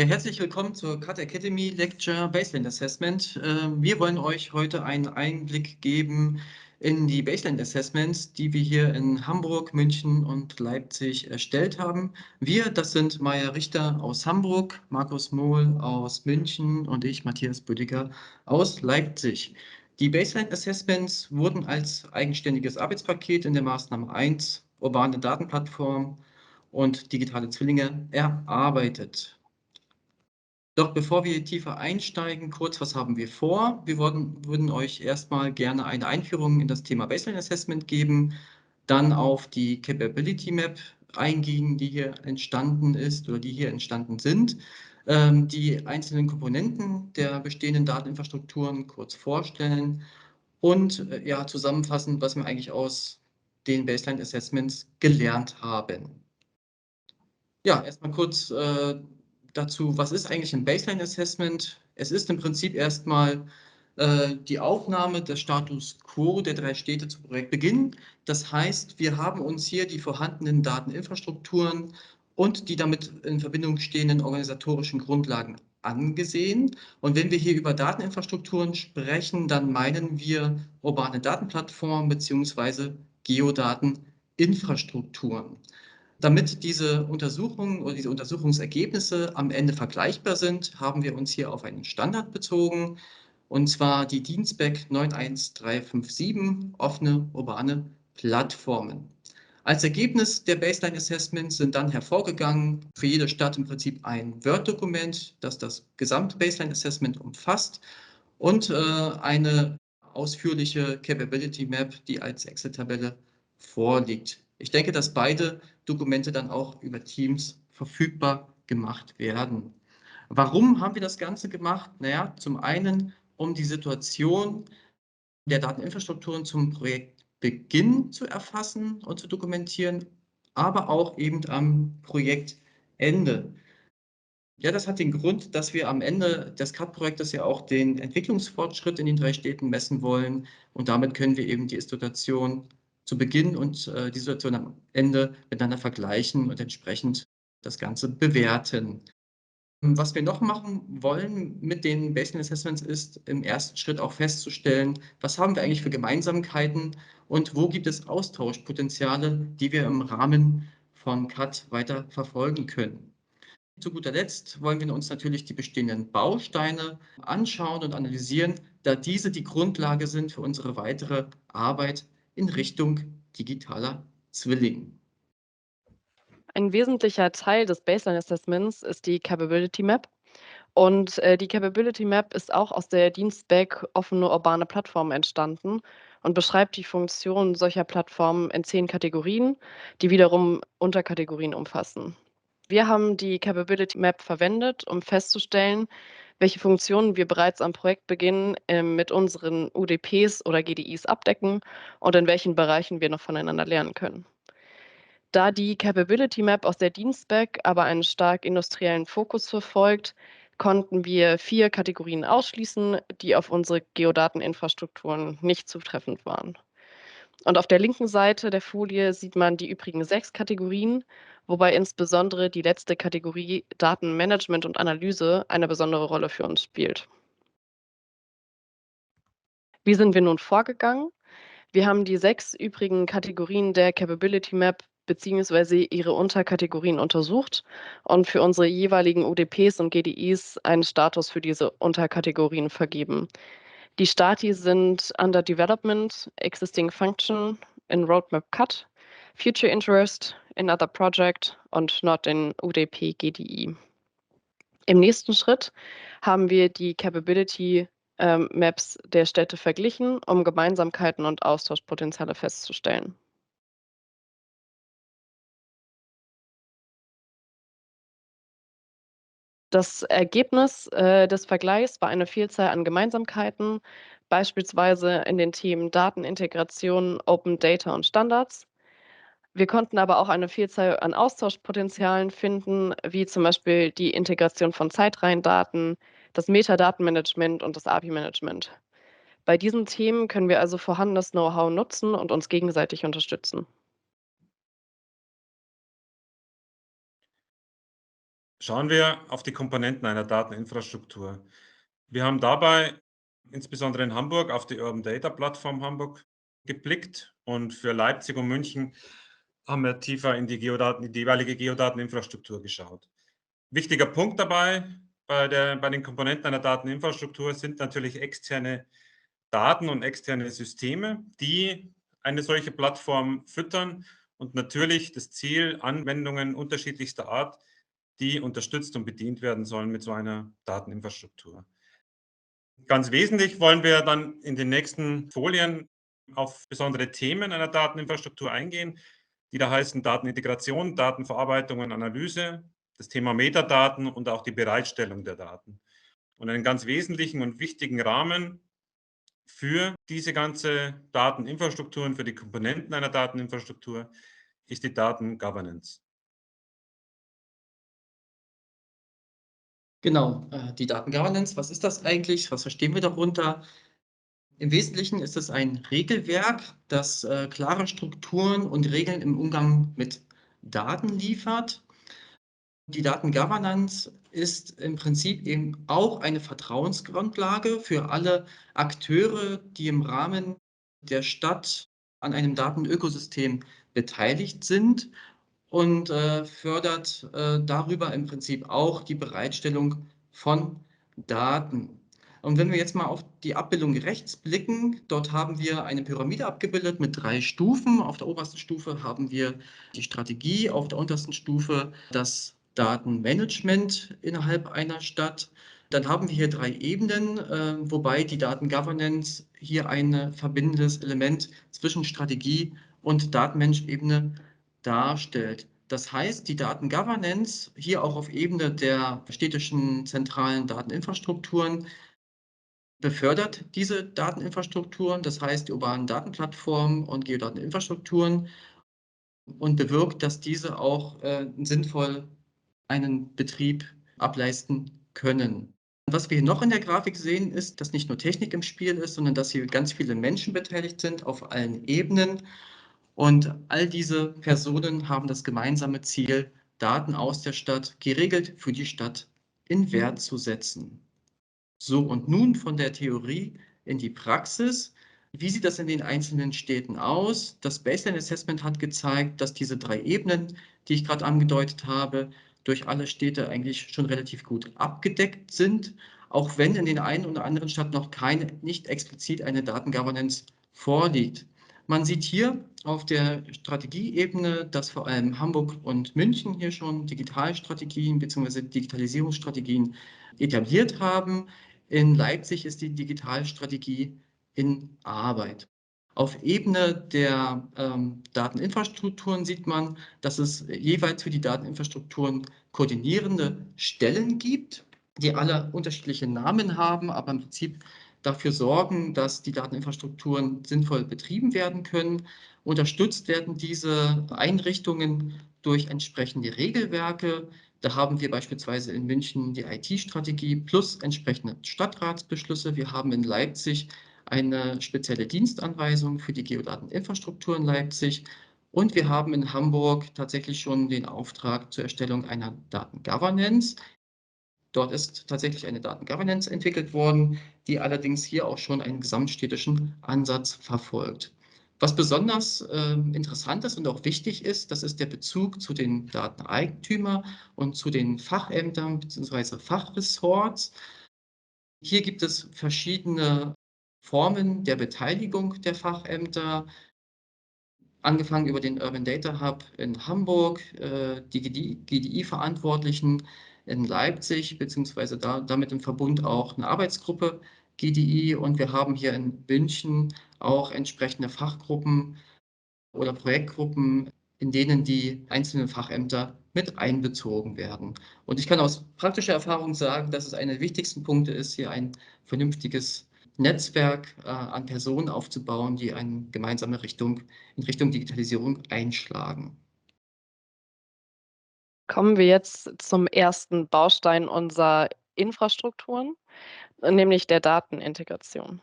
Ja, herzlich willkommen zur Cut Academy Lecture Baseline Assessment. Wir wollen euch heute einen Einblick geben in die Baseline Assessments, die wir hier in Hamburg, München und Leipzig erstellt haben. Wir, das sind Maja Richter aus Hamburg, Markus Mohl aus München und ich, Matthias Büdiger aus Leipzig. Die Baseline Assessments wurden als eigenständiges Arbeitspaket in der Maßnahme 1 urbane Datenplattform und digitale Zwillinge erarbeitet. Doch bevor wir tiefer einsteigen, kurz, was haben wir vor? Wir würden euch erstmal gerne eine Einführung in das Thema Baseline Assessment geben, dann auf die Capability Map eingehen, die hier entstanden ist oder die hier entstanden sind, die einzelnen Komponenten der bestehenden Dateninfrastrukturen kurz vorstellen und ja, zusammenfassen, was wir eigentlich aus den Baseline Assessments gelernt haben. Ja, erstmal kurz dazu, was ist eigentlich ein Baseline Assessment? Es ist im Prinzip erstmal die Aufnahme des Status quo der drei Städte zu Projektbeginn. Das heißt, wir haben uns hier die vorhandenen Dateninfrastrukturen und die damit in Verbindung stehenden organisatorischen Grundlagen angesehen. Und wenn wir hier über Dateninfrastrukturen sprechen, dann meinen wir urbane Datenplattformen beziehungsweise Geodateninfrastrukturen. Damit diese Untersuchungen oder diese Untersuchungsergebnisse am Ende vergleichbar sind, haben wir uns hier auf einen Standard bezogen, und zwar die DIN-SPEC 91357, offene urbane Plattformen. Als Ergebnis der Baseline Assessments sind dann hervorgegangen für jede Stadt im Prinzip ein Word-Dokument, das das gesamte Baseline Assessment umfasst, und eine ausführliche Capability Map, die als Excel-Tabelle vorliegt. Ich denke, dass beide Dokumente dann auch über Teams verfügbar gemacht werden. Warum haben wir das Ganze gemacht? Naja, zum einen, um die Situation der Dateninfrastrukturen zum Projektbeginn zu erfassen und zu dokumentieren, aber auch eben am Projektende. Ja, das hat den Grund, dass wir am Ende des CAD-Projektes ja auch den Entwicklungsfortschritt in den drei Städten messen wollen. Und damit können wir eben die Situation zu Beginn und die Situation am Ende miteinander vergleichen und entsprechend das Ganze bewerten. Was wir noch machen wollen mit den Baseline Assessments ist im ersten Schritt auch festzustellen, was haben wir eigentlich für Gemeinsamkeiten und wo gibt es Austauschpotenziale, die wir im Rahmen von CAD weiter verfolgen können. Zu guter Letzt wollen wir uns natürlich die bestehenden Bausteine anschauen und analysieren, da diese die Grundlage sind für unsere weitere Arbeit in Richtung digitaler Zwilling. Ein wesentlicher Teil des Baseline Assessments ist die Capability Map. Und die Capability Map ist auch aus der DIN-SPEC offene urbane Plattform entstanden und beschreibt die Funktion solcher Plattformen in 10 Kategorien, die wiederum Unterkategorien umfassen. Wir haben die Capability Map verwendet, um festzustellen, welche Funktionen wir bereits am Projektbeginn mit unseren UDPs oder GDIs abdecken und in welchen Bereichen wir noch voneinander lernen können. Da die Capability Map aus der DIN-SPEC aber einen stark industriellen Fokus verfolgt, konnten wir 4 Kategorien ausschließen, die auf unsere Geodateninfrastrukturen nicht zutreffend waren. Und auf der linken Seite der Folie sieht man die übrigen 6 Kategorien, wobei insbesondere die letzte Kategorie Datenmanagement und Analyse eine besondere Rolle für uns spielt. Wie sind wir nun vorgegangen? Wir haben die 6 übrigen Kategorien der Capability Map beziehungsweise ihre Unterkategorien untersucht und für unsere jeweiligen UDPs und GDIs einen Status für diese Unterkategorien vergeben. Die Stati sind Under Development, Existing Function, in Roadmap Cut, Future Interest, in Other Project und Not in UDP GDI. Im nächsten Schritt haben wir die Capability Maps der Städte verglichen, um Gemeinsamkeiten und Austauschpotenziale festzustellen. Das Ergebnis des Vergleichs war eine Vielzahl an Gemeinsamkeiten, beispielsweise in den Themen Datenintegration, Open Data und Standards. Wir konnten aber auch eine Vielzahl an Austauschpotenzialen finden, wie zum Beispiel die Integration von Zeitreihendaten, das Metadatenmanagement und das API-Management. Bei diesen Themen können wir also vorhandenes Know-how nutzen und uns gegenseitig unterstützen. Schauen wir auf die Komponenten einer Dateninfrastruktur. Wir haben dabei insbesondere in Hamburg auf die Urban Data Plattform Hamburg geblickt und für Leipzig und München haben wir tiefer in die jeweilige Geodateninfrastruktur geschaut. Wichtiger Punkt dabei bei den Komponenten einer Dateninfrastruktur sind natürlich externe Daten und externe Systeme, die eine solche Plattform füttern und natürlich das Ziel, Anwendungen unterschiedlichster Art, die unterstützt und bedient werden sollen mit so einer Dateninfrastruktur. Ganz wesentlich wollen wir dann in den nächsten Folien auf besondere Themen einer Dateninfrastruktur eingehen, die da heißen Datenintegration, Datenverarbeitung und Analyse, das Thema Metadaten und auch die Bereitstellung der Daten. Und einen ganz wesentlichen und wichtigen Rahmen für diese ganze Dateninfrastruktur und für die Komponenten einer Dateninfrastruktur ist die Datengovernance. Genau, die Datengovernance, was ist das eigentlich? Was verstehen wir darunter? Im Wesentlichen ist es ein Regelwerk, das klare Strukturen und Regeln im Umgang mit Daten liefert. Die Datengovernance ist im Prinzip eben auch eine Vertrauensgrundlage für alle Akteure, die im Rahmen der Stadt an einem Datenökosystem beteiligt sind und fördert darüber im Prinzip auch die Bereitstellung von Daten. Und wenn wir jetzt mal auf die Abbildung rechts blicken, dort haben wir eine Pyramide abgebildet mit 3 Stufen. Auf der obersten Stufe haben wir die Strategie, auf der untersten Stufe das Datenmanagement innerhalb einer Stadt. Dann haben wir hier 3 Ebenen, wobei die Datengovernance hier ein verbindendes Element zwischen Strategie und Datenmanagement-Ebene darstellt. Das heißt, die Datengovernance hier auch auf Ebene der städtischen zentralen Dateninfrastrukturen befördert diese Dateninfrastrukturen, das heißt die urbanen Datenplattformen und Geodateninfrastrukturen und bewirkt, dass diese auch sinnvoll einen Betrieb ableisten können. Was wir hier noch in der Grafik sehen, ist, dass nicht nur Technik im Spiel ist, sondern dass hier ganz viele Menschen beteiligt sind auf allen Ebenen. Und all diese Personen haben das gemeinsame Ziel, Daten aus der Stadt geregelt für die Stadt in Wert zu setzen. So, und nun von der Theorie in die Praxis. Wie sieht das in den einzelnen Städten aus? Das Baseline Assessment hat gezeigt, dass diese 3 Ebenen, die ich gerade angedeutet habe, durch alle Städte eigentlich schon relativ gut abgedeckt sind, auch wenn in den einen oder anderen Stadt noch nicht explizit eine Datengovernance vorliegt. Man sieht hier auf der Strategieebene, dass vor allem Hamburg und München hier schon Digitalstrategien bzw. Digitalisierungsstrategien etabliert haben. In Leipzig ist die Digitalstrategie in Arbeit. Auf Ebene der Dateninfrastrukturen sieht man, dass es jeweils für die Dateninfrastrukturen koordinierende Stellen gibt, die alle unterschiedliche Namen haben, aber im Prinzip dafür sorgen, dass die Dateninfrastrukturen sinnvoll betrieben werden können. Unterstützt werden diese Einrichtungen durch entsprechende Regelwerke. Da haben wir beispielsweise in München die IT-Strategie plus entsprechende Stadtratsbeschlüsse. Wir haben in Leipzig eine spezielle Dienstanweisung für die Geodateninfrastruktur in Leipzig. Und wir haben in Hamburg tatsächlich schon den Auftrag zur Erstellung einer Datengovernance. Dort ist tatsächlich eine Datengovernance entwickelt worden, die allerdings hier auch schon einen gesamtstädtischen Ansatz verfolgt. Was besonders interessant ist und auch wichtig ist, das ist der Bezug zu den Dateneigentümern und zu den Fachämtern bzw. Fachressorts. Hier gibt es verschiedene Formen der Beteiligung der Fachämter, angefangen über den Urban Data Hub in Hamburg, die GDI-Verantwortlichen in Leipzig, beziehungsweise damit im Verbund auch eine Arbeitsgruppe GDI. Und wir haben hier in München auch entsprechende Fachgruppen oder Projektgruppen, in denen die einzelnen Fachämter mit einbezogen werden. Und ich kann aus praktischer Erfahrung sagen, dass es einer der wichtigsten Punkte ist, hier ein vernünftiges Netzwerk an Personen aufzubauen, die eine gemeinsame Richtung in Richtung Digitalisierung einschlagen. Kommen wir jetzt zum ersten Baustein unserer Infrastrukturen, nämlich der Datenintegration.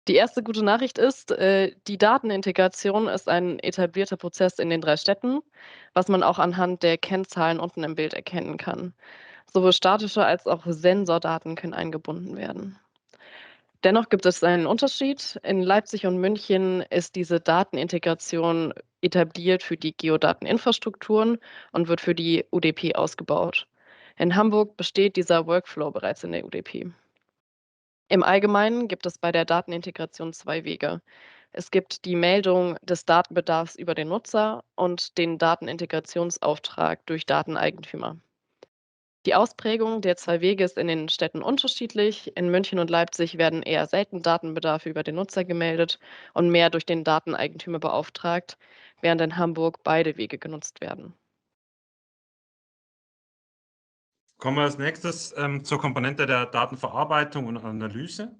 Die erste gute Nachricht ist, die Datenintegration ist ein etablierter Prozess in den 3 Städten, was man auch anhand der Kennzahlen unten im Bild erkennen kann. Sowohl statische als auch Sensordaten können eingebunden werden. Dennoch gibt es einen Unterschied. In Leipzig und München ist diese Datenintegration etabliert für die Geodateninfrastrukturen und wird für die UDP ausgebaut. In Hamburg besteht dieser Workflow bereits in der UDP. Im Allgemeinen gibt es bei der Datenintegration 2 Wege. Es gibt die Meldung des Datenbedarfs über den Nutzer und den Datenintegrationsauftrag durch Dateneigentümer. Die Ausprägung der 2 Wege ist in den Städten unterschiedlich. In München und Leipzig werden eher selten Datenbedarfe über den Nutzer gemeldet und mehr durch den Dateneigentümer beauftragt, während in Hamburg beide Wege genutzt werden. Kommen wir als nächstes zur Komponente der Datenverarbeitung und Analyse.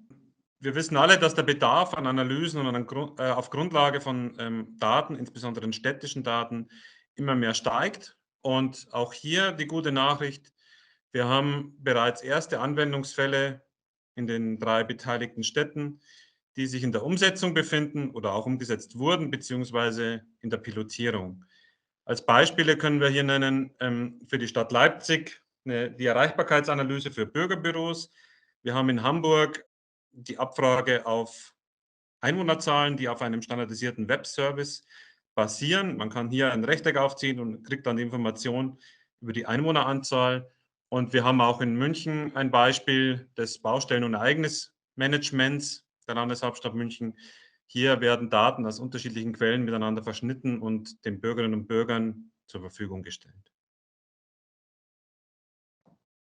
Wir wissen alle, dass der Bedarf an Analysen und auf Grundlage von Daten, insbesondere den städtischen Daten, immer mehr steigt. Und auch hier die gute Nachricht, wir haben bereits erste Anwendungsfälle in den 3 beteiligten Städten, die sich in der Umsetzung befinden oder auch umgesetzt wurden, beziehungsweise in der Pilotierung. Als Beispiele können wir hier nennen für die Stadt Leipzig die Erreichbarkeitsanalyse für Bürgerbüros. Wir haben in Hamburg die Abfrage auf Einwohnerzahlen, die auf einem standardisierten Webservice basieren. Man kann hier ein Rechteck aufziehen und kriegt dann die Information über die Einwohneranzahl. Und wir haben auch in München ein Beispiel des Baustellen- und Ereignismanagements der Landeshauptstadt München. Hier werden Daten aus unterschiedlichen Quellen miteinander verschnitten und den Bürgerinnen und Bürgern zur Verfügung gestellt.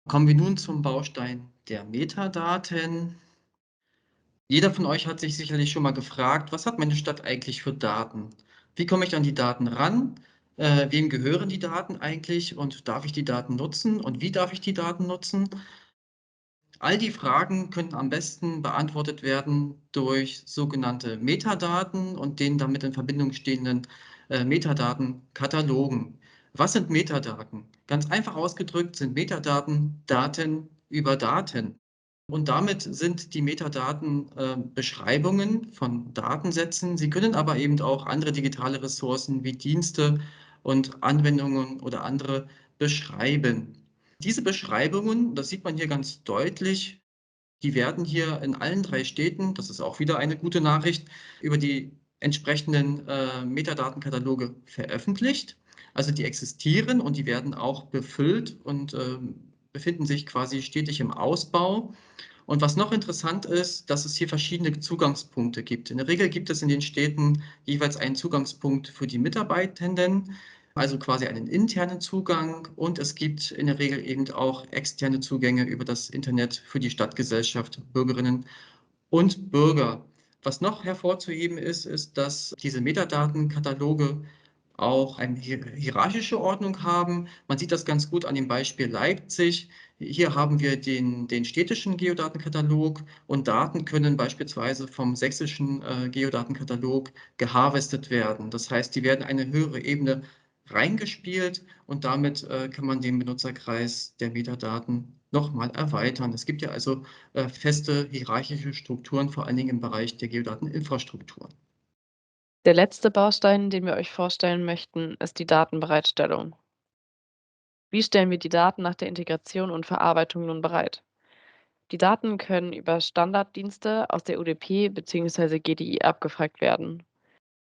Kommen wir nun zum Baustein der Metadaten. Jeder von euch hat sich sicherlich schon mal gefragt, was hat meine Stadt eigentlich für Daten? Wie komme ich an die Daten ran? Wem gehören die Daten eigentlich und darf ich die Daten nutzen und wie darf ich die Daten nutzen? All die Fragen können am besten beantwortet werden durch sogenannte Metadaten und den damit in Verbindung stehenden Metadatenkatalogen. Was sind Metadaten? Ganz einfach ausgedrückt sind Metadaten Daten über Daten. Und damit sind die Metadaten Beschreibungen von Datensätzen. Sie können aber eben auch andere digitale Ressourcen wie Dienste und Anwendungen oder andere beschreiben. Diese Beschreibungen, das sieht man hier ganz deutlich, die werden hier in allen 3 Städten, das ist auch wieder eine gute Nachricht, über die entsprechenden Metadatenkataloge veröffentlicht. Also die existieren und die werden auch befüllt und befinden sich quasi stetig im Ausbau. Und was noch interessant ist, dass es hier verschiedene Zugangspunkte gibt. In der Regel gibt es in den Städten jeweils einen Zugangspunkt für die Mitarbeitenden, also quasi einen internen Zugang, und es gibt in der Regel eben auch externe Zugänge über das Internet für die Stadtgesellschaft, Bürgerinnen und Bürger. Was noch hervorzuheben ist, ist, dass diese Metadatenkataloge auch eine hierarchische Ordnung haben. Man sieht das ganz gut an dem Beispiel Leipzig. Hier haben wir den städtischen Geodatenkatalog und Daten können beispielsweise vom sächsischen Geodatenkatalog geharvestet werden. Das heißt, die werden eine höhere Ebene reingespielt und damit kann man den Benutzerkreis der Metadaten nochmal erweitern. Es gibt ja also feste hierarchische Strukturen, vor allen Dingen im Bereich der Geodateninfrastruktur. Der letzte Baustein, den wir euch vorstellen möchten, ist die Datenbereitstellung. Wie stellen wir die Daten nach der Integration und Verarbeitung nun bereit? Die Daten können über Standarddienste aus der UDP bzw. GDI abgefragt werden.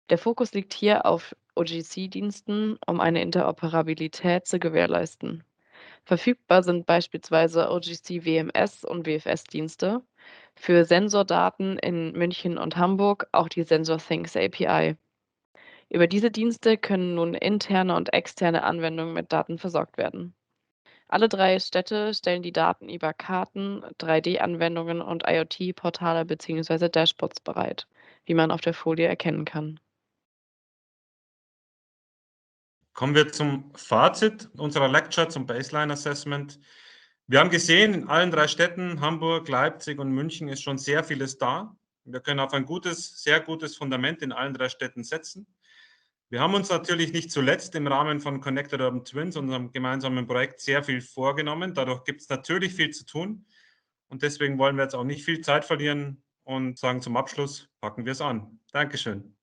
Der Fokus liegt hier auf OGC-Diensten, um eine Interoperabilität zu gewährleisten. Verfügbar sind beispielsweise OGC WMS und WFS-Dienste. Für Sensordaten in München und Hamburg auch die SensorThings API. Über diese Dienste können nun interne und externe Anwendungen mit Daten versorgt werden. Alle 3 Städte stellen die Daten über Karten, 3D-Anwendungen und IoT-Portale bzw. Dashboards bereit, wie man auf der Folie erkennen kann. Kommen wir zum Fazit unserer Lecture zum Baseline Assessment. Wir haben gesehen, in allen 3 Städten, Hamburg, Leipzig und München, ist schon sehr vieles da. Wir können auf ein sehr gutes Fundament in allen 3 Städten setzen. Wir haben uns natürlich nicht zuletzt im Rahmen von Connected Urban Twins, unserem gemeinsamen Projekt, sehr viel vorgenommen. Dadurch gibt es natürlich viel zu tun. Und deswegen wollen wir jetzt auch nicht viel Zeit verlieren und sagen zum Abschluss, packen wir es an. Dankeschön.